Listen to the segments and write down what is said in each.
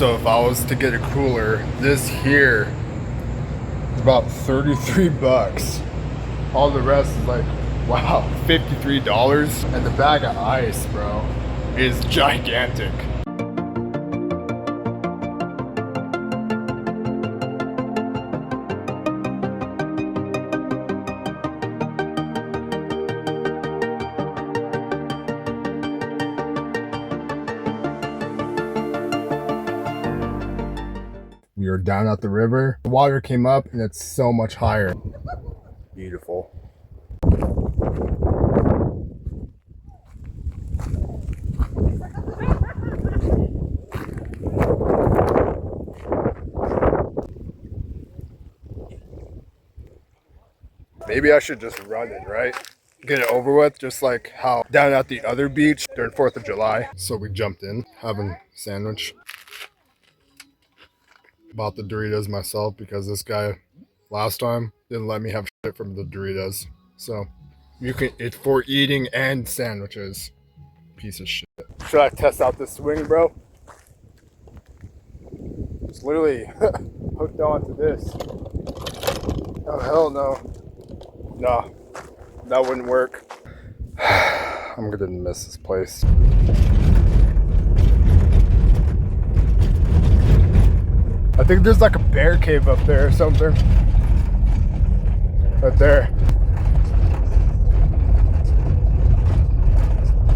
So if I was to get a cooler, this here is about 33 bucks. All the rest is like, wow, $53. And the bag of ice, bro, is gigantic. We were down at the river. The water came up and it's so much higher. Beautiful. Maybe I should just run it, right? Get it over with, just like how down at the other beach during 4th of July. So we jumped in, having a sandwich. Bought the Doritos myself because this guy last time didn't let me have shit from the Doritos. So you can, it's for eating and sandwiches. Piece of shit. Should I test out this swing, bro? It's literally hooked onto this. Oh hell no. Nah, that wouldn't work. I'm gonna miss this place. I think there's like a bear cave up there or something. Right there.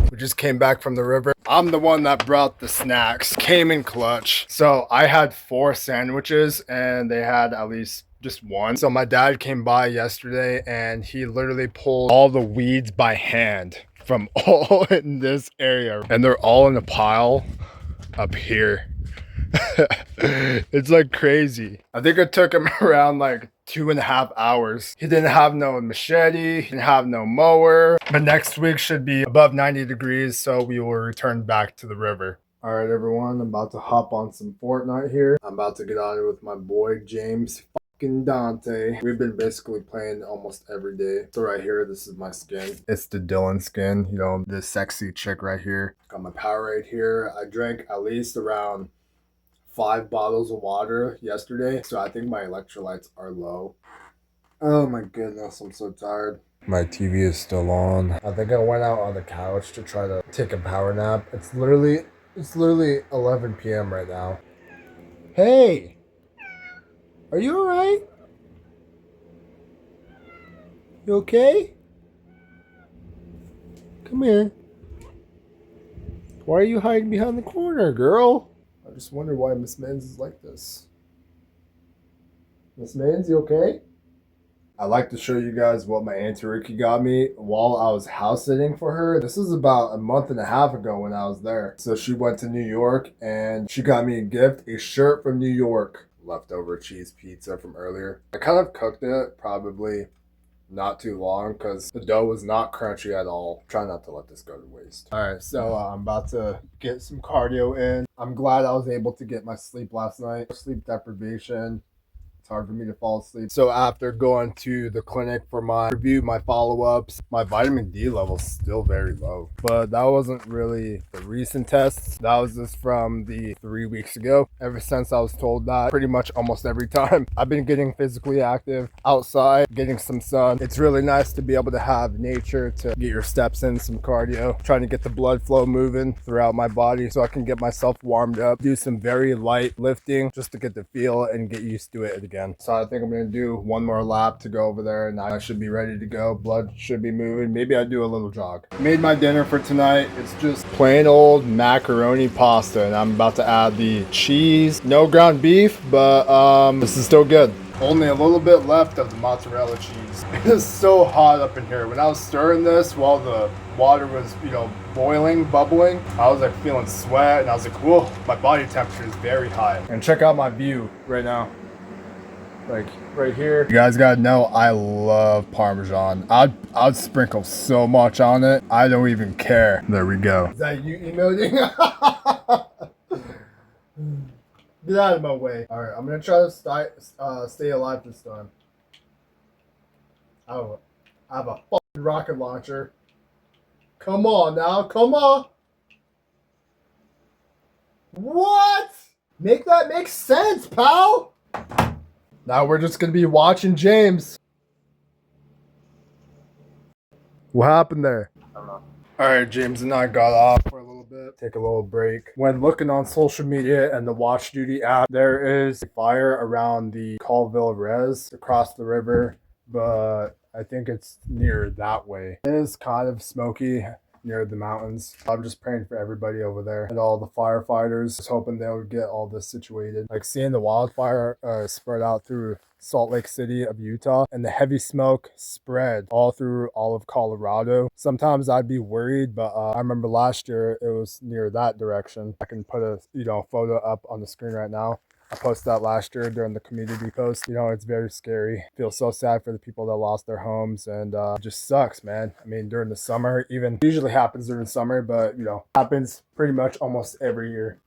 We just came back from the river. I'm the one that brought the snacks. Came in clutch. So I had 4 sandwiches and they had at least just one. So my dad came by yesterday and he literally pulled all the weeds by hand from all in this area. And they're all in a pile up here. It's like crazy. I think it took him around like 2.5 hours. He didn't have no machete, he didn't have no mower. But next week should be above 90 degrees, so we will return back to the river. All right, everyone, I'm about to hop on some Fortnite here. I'm about to get on it with my boy James fucking Dante. We've been basically playing almost every day. So right here, this is my skin. It's the Dylan skin, you know, this sexy chick right here. Got my Powerade here. I drank at least around 5 bottles of water yesterday, so I think my electrolytes are low. Oh my goodness, I'm so tired. My TV is still on. I think I went out on the couch to try to take a power nap. It's literally 11 p.m. right now. Hey, are you all right? You okay? Come here. Why are you hiding behind the corner, girl? I just wonder why Miss Mans is like this. Miss Mans, you okay? I'd like to show you guys what my Auntie Ricky got me while I was house sitting for her. This is about a month and a half ago when I was there. So she went to New York and she got me a gift, a shirt from New York. Leftover cheese pizza from earlier. I kind of cooked it, probably not too long because the dough was not crunchy at all. Try not to let this go to waste. All right, so I'm about to get some cardio in. I'm glad I was able to get my sleep last night. Sleep deprivation. It's hard for me to fall asleep. So after going to the clinic for my review, my follow-ups, my vitamin D level is still very low. But that wasn't really the recent tests. That was just from the 3 weeks ago. Ever since I was told that, pretty much almost every time, I've been getting physically active outside, getting some sun. It's really nice to be able to have nature to get your steps in, some cardio, trying to get the blood flow moving throughout my body so I can get myself warmed up, do some very light lifting just to get the feel and get used to it again. So I think I'm going to do one more lap to go over there and I should be ready to go. Blood should be moving. Maybe I do a little jog. Made my dinner for tonight. It's just plain old macaroni pasta and I'm about to add the cheese. No ground beef, but this is still good. Only a little bit left of the mozzarella cheese. It is so hot up in here. When I was stirring this while the water was, you know, boiling, bubbling, I was like feeling sweat and I was like, whoa, my body temperature is very high. And check out my view right now. Like right here. You guys gotta know I love Parmesan. I'd sprinkle so much on it. I don't even care. There we go. Is that you emoting? Get out of my way. Alright, I'm gonna try to stay alive this time. Oh, I have a fucking rocket launcher. Come on now, come on. What? Make that make sense, pal! Now we're just gonna be watching James. What happened there? I don't know. Alright, James and I got off for a little bit. Take a little break. When looking on social media and the Watch Duty app, there is a fire around the Colville Res across the river, but I think it's near that way. It is kind of smoky near the mountains. I'm just praying for everybody over there and all the firefighters. Just hoping they'll get all this situated. Like seeing the wildfire spread out through Salt Lake City of Utah and the heavy smoke spread all through all of Colorado. Sometimes I'd be worried, but I remember last year it was near that direction. I can put a photo up on the screen right now. I posted that last year during the community post. It's very scary. I feel so sad for the people that lost their homes, and it just sucks, man. I mean, during the summer, even usually happens during summer, but happens pretty much almost every year.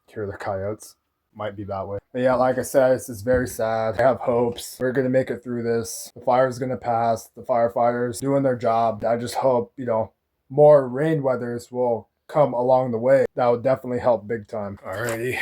Hear the coyotes. Might be that way. But yeah, like I said, this is very sad. I have hopes. We're gonna make it through this. The fire's gonna pass. The firefighters doing their job. I just hope, more rain weathers will come along the way. That would definitely help big time. Alrighty.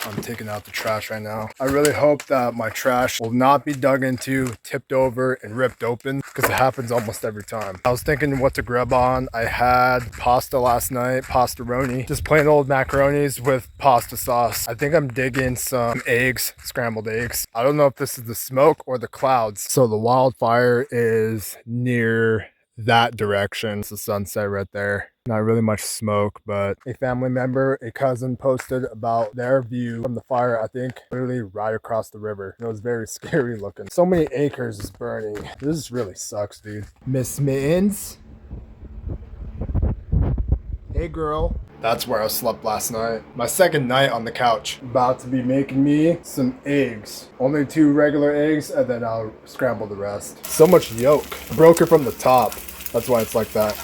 I'm taking out the trash right now. I really hope that my trash will not be dug into, tipped over, and ripped open, because it happens almost every time. I was thinking what to grub on. I had pasta last night, pastaroni, just plain old macaronis with pasta sauce. I think I'm digging some eggs, scrambled eggs. I don't know if this is the smoke or the clouds. So the wildfire is near that direction. It's the sunset right there. Not really much smoke, but a family member, a cousin, posted about their view from the fire, I think literally right across the river. It was very scary looking. So many acres is burning. This really sucks, dude. Miss Mittens? Hey, girl. That's where I slept last night. My second night on the couch. About to be making me some eggs. Only 2 regular eggs, and then I'll scramble the rest. So much yolk. Broke it from the top. That's why it's like that.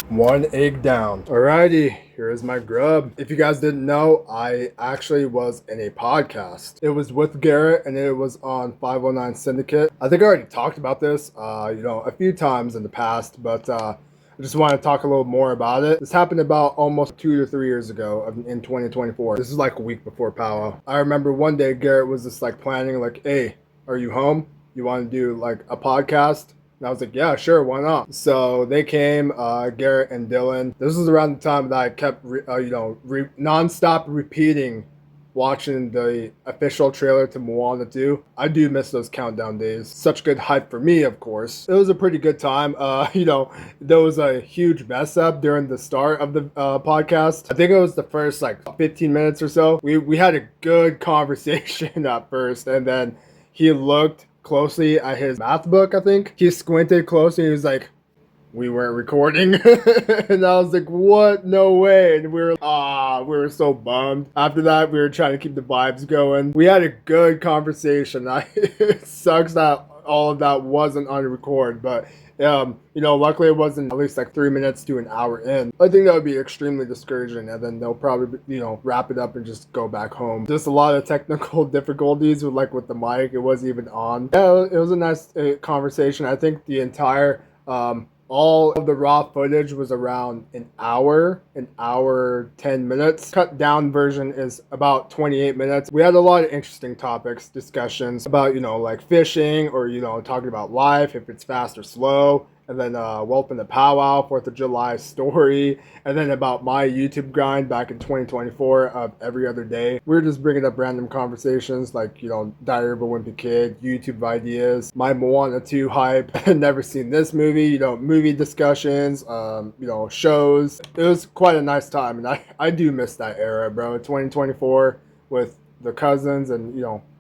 1 egg down. Alrighty, here is my grub. If you guys didn't know, I actually was in a podcast. It was with Garrett, and it was on 509 Syndicate. I think I already talked about this, a few times in the past, but I just want to talk a little more about it. This happened about almost 2 to 3 years ago in 2024. This is like a week before powwow. I remember one day Garrett was just like planning, like, hey, are you home? You want to do like a podcast? And I was like, yeah, sure, why not? So they came, Garrett and Dylan. This was around the time that I kept, nonstop repeating, watching the official trailer to Moana 2. I do miss those countdown days. Such good hype for me, of course. It was a pretty good time. There was a huge mess up during the start of the podcast. I think it was the first like 15 minutes or so. We had a good conversation at first, and then he looked closely at his math book. I think he squinted closely. He was like, we weren't recording. And I was like, what? No way. And we were so bummed. After that, we were trying to keep the vibes going. We had a good conversation. It sucks that all of that wasn't on record, but luckily it wasn't at least like 3 minutes to an hour in. I think that would be extremely discouraging, and then they'll probably, wrap it up and just go back home. Just a lot of technical difficulties with the mic. It wasn't even on. Yeah, it was a nice conversation. I think the entire, all of the raw footage was around an hour 10 minutes. Cut down version is about 28 minutes. We had a lot of interesting topics, discussions about, like fishing, or, talking about life, if it's fast or slow. And then Welcome to Powwow, 4th of July story, and then about my YouTube grind back in 2024 of every other day. We were just bringing up random conversations like, Diary of a Wimpy Kid, YouTube ideas, my Moana 2 hype, never seen this movie, movie discussions, shows. It was quite a nice time, and I do miss that era, bro. 2024 with the cousins and,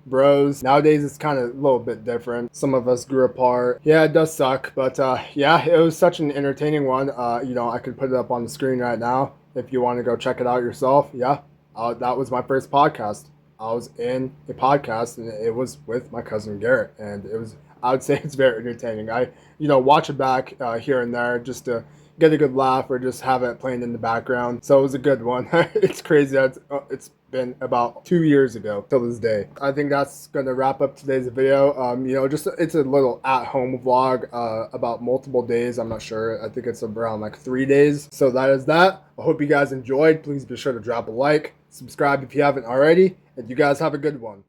bros. Nowadays it's kind of a little bit different. Some of us grew apart. Yeah, it does suck, but yeah, it was such an entertaining one. I could put it up on the screen right now if you want to go check it out yourself. Yeah, that was my first podcast. I was in a podcast, and it was with my cousin Garrett, and I would say it's very entertaining. I, watch it back here and there just to get a good laugh or just have it playing in the background. So it was a good one. It's crazy that it's been about 2 years ago till this day. I think that's gonna wrap up today's video. Just it's a little at-home vlog about multiple days. I'm not sure. I think it's around like 3 days. So that is that. I hope you guys enjoyed. Please be sure to drop a like, subscribe if you haven't already, and you guys have a good one.